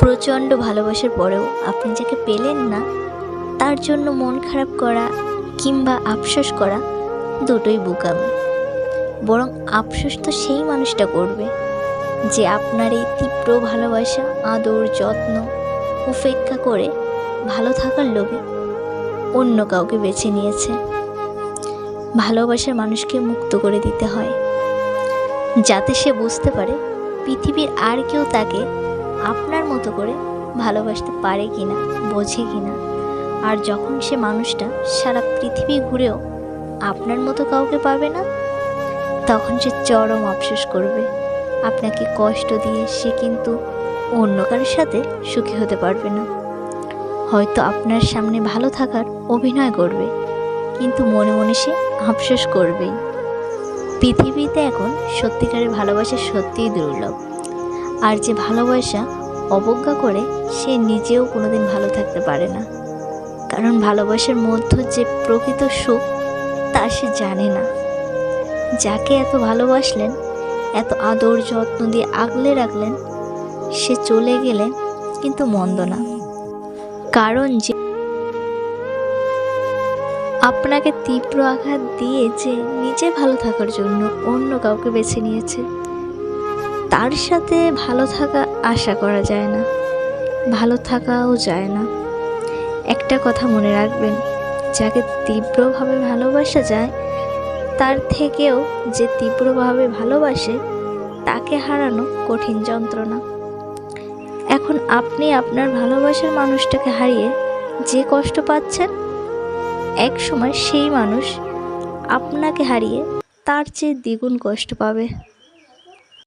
প্রচণ্ড ভালোবাসার পরেও আপনি যাকে পেলেন না, তার জন্য মন খারাপ করা কিংবা আফসোস করা দুটোই বোকামি। বরং আফসোস তো সেই মানুষটা করবে যে আপনার এই তীব্র ভালোবাসা, আদর, যত্ন উপেক্ষা করে ভালো থাকার লোভে অন্য কাউকে বেছে নিয়েছে। ভালোবাসার মানুষকে মুক্ত করে দিতে হয়, যাতে সে বুঝতে পারে পৃথিবীর আর কেউ তাকে আপনার মতো করে ভালোবাসতে পারে কিনা, বোঝে কিনা। আর যখন সে মানুষটা সারা পৃথিবী ঘুরেও আপনার মতো কাউকে পাবে না, তখন সে চরম আফসোস করবে। আপনাকে কষ্ট দিয়ে সে কিন্তু অন্য কারোর সাথে সুখী হতে পারবে না। হয়তো আপনার সামনে ভালো থাকার অভিনয় করবে, কিন্তু মনে মনে সে আফসোস করবেই। পৃথিবীতে এখন সত্যিকারের ভালোবাসা সত্যিই দুর্লভ। আর যে ভালোবাসা অবজ্ঞা করে, সে নিজেও কোনোদিন ভালো থাকতে পারে না। কারণ ভালোবাসার মধ্যে যে প্রকৃত সুখ, তা সে জানে না। যাকে এত ভালোবাসলেন, এত আদর যত্ন দিয়ে আগলে রাখলেন, সে চলে গেলে কিন্তু মন্দ না। কারণ যে আপনাকে তীব্র আঘাত দিয়ে যে নিজে ভালো থাকার জন্য অন্য কাউকে বেছে নিয়েছে, তার সাথে ভালো থাকা আশা করা যায় না, ভালো থাকাও যায় না। একটা কথা মনে রাখবেন, যাকে তীব্রভাবে ভালোবাসা যায়, তার থেকেও যে তীব্রভাবে ভালোবাসে তাকে হারানো কঠিন যন্ত্রণা। এখন আপনি আপনার ভালোবাসার মানুষটাকে হারিয়ে যে কষ্ট পাচ্ছেন, এক সময় সেই মানুষ আপনাকে হারিয়ে তার চেয়ে দ্বিগুণ কষ্ট পাবে।